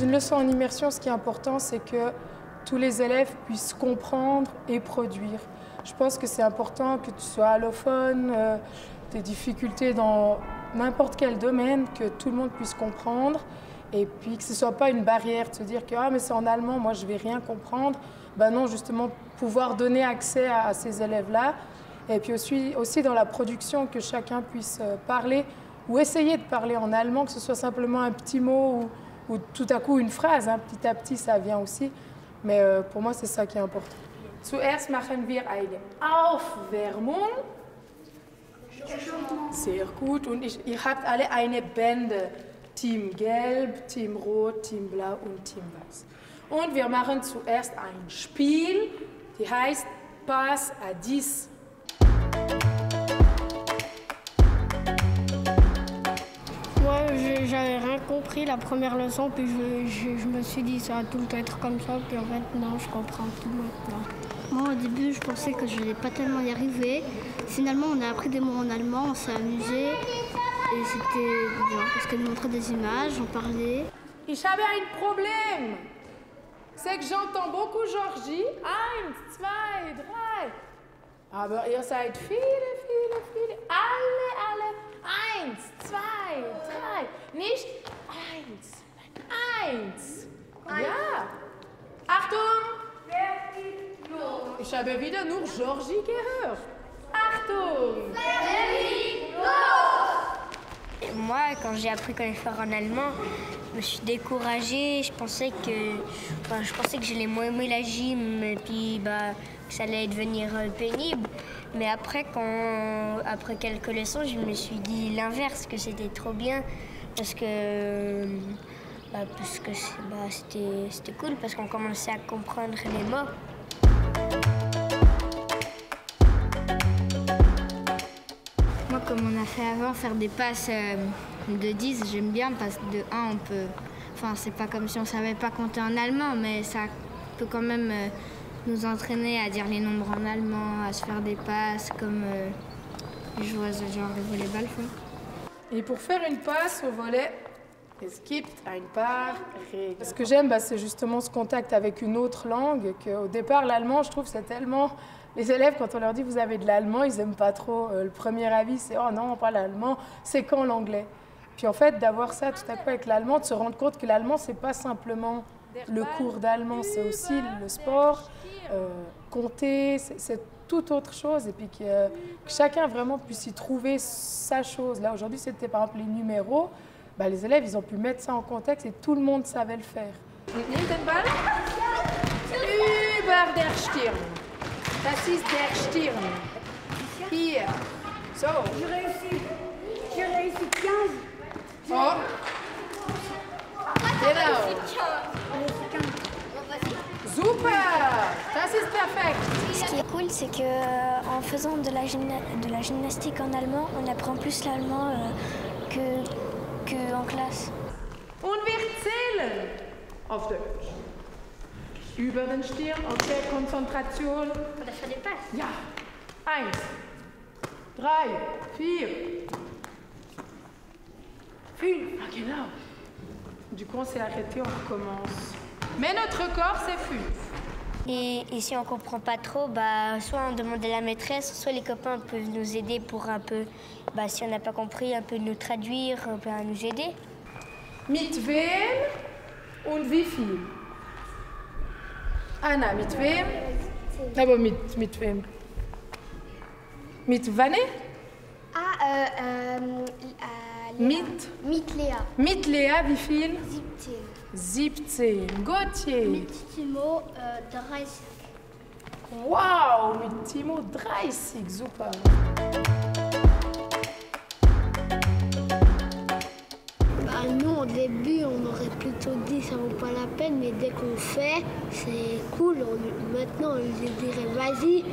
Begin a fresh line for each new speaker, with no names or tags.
une leçon en immersion, ce qui est important, c'est que tous les élèves puissent comprendre et produire. Je pense que c'est important que tu sois allophone, des difficultés dans n'importe quel domaine, que tout le monde puisse comprendre et puis que ce ne soit pas une barrière de se dire que ah, mais c'est en allemand, moi je ne vais rien comprendre. Ben non, justement, pouvoir donner accès à ces élèves-là et puis aussi dans la production, que chacun puisse parler ou essayer de parler en allemand, que ce soit simplement un petit mot ou tout à coup une phrase. Hein. Petit à petit, ça vient aussi. Mais pour moi, c'est ça qui est important. Zuerst machen wir eine Aufwärmung. Sehr gut. Und ihr habt alle eine Bande. Team Gelb, Team Rot, Team Blau und Team Weiß. Und wir machen zuerst ein Spiel, die heißt Passe à 10.
Moi, j'avais rien compris la première leçon, puis je me suis dit ça va tout le temps être comme ça, puis en fait, non, je comprends tout maintenant.
Moi, au début, je pensais que je n'allais pas tellement y arriver. Finalement, on a appris des mots en allemand, on s'est amusé. Et c'était bien, parce qu'elle montrait des images, on parlait.
Ich habe ein Problem. C'est que j'entends beaucoup Georgie. 1, 2, 3. Aber ihr seid viele, viele, viele. Alle. 1, 2, 3. Nicht 1. Ja. Achtung. Ich habe wieder nur Georgie gehört. Achtung.
Moi, quand j'ai appris comment faire en allemand, je me suis découragée. Je pensais que j'allais moins aimer la gym et puis que ça allait devenir pénible. Mais après quelques leçons, je me suis dit l'inverse, que c'était trop bien parce que c'était cool, parce qu'on commençait à comprendre les mots.
Moi, comme on a fait avant, faire des passes de 10, j'aime bien parce que de 1, on peut... Enfin, c'est pas comme si on savait pas compter en allemand, mais ça peut quand même nous entraîner à dire les nombres en allemand, à se faire des passes comme les joueuses genre le volleyball font.
Et pour faire une passe au volley, es gibt ein paar Regeln. Ce que j'aime, c'est justement ce contact avec une autre langue. Qu'au départ, l'allemand, je trouve, c'est tellement... Les élèves, quand on leur dit « vous avez de l'allemand », ils n'aiment pas trop. Le premier avis, c'est « oh non, pas l'allemand, c'est quand l'anglais ?» Puis en fait, d'avoir ça tout à coup avec l'allemand, de se rendre compte que l'allemand, c'est pas simplement le cours d'allemand, c'est aussi le sport, compter, c'est toute autre chose. Et puis que chacun vraiment puisse y trouver sa chose. Là, aujourd'hui, c'était par exemple les numéros. Les élèves, ils ont pu mettre ça en contexte et tout le monde savait le faire. Nimm den Ball über der Stirn. Das ist der Stirn. Hier. So.
J'ai réussi 15.
Oh. Genau. Super. Das ist perfekt.
Ce qui est cool, c'est qu'en faisant de la gymnastique en allemand, on apprend plus l'allemand qu'en classe.
Und wir zählen auf Deutsch. Über den Stirn, okay, Konzentration.
On a fait des passes.
Ja. 1, 3, 4, 5. Ah, genau. Du coup, on s'est arrêté, on recommence. Mais notre corps, c'est 5.
Et si on ne comprend pas trop, soit on demande à la maîtresse, soit les copains peuvent nous aider pour un peu, si on n'a pas compris, un peu nous traduire, un peu nous aider.
Mit wem und wie viel? Anna, mit wem? Aber mit wem? Mit Vanne?
Mit Lea.
Mit Lea, wie viel?
17.
17. Gauthier?
Mit Timo 30.
Wow, mit Timo 30, super.
Nous, au début, on aurait plutôt dit ça vaut pas la peine, mais dès qu'on fait, c'est cool. Maintenant, on lui dirait vas-y.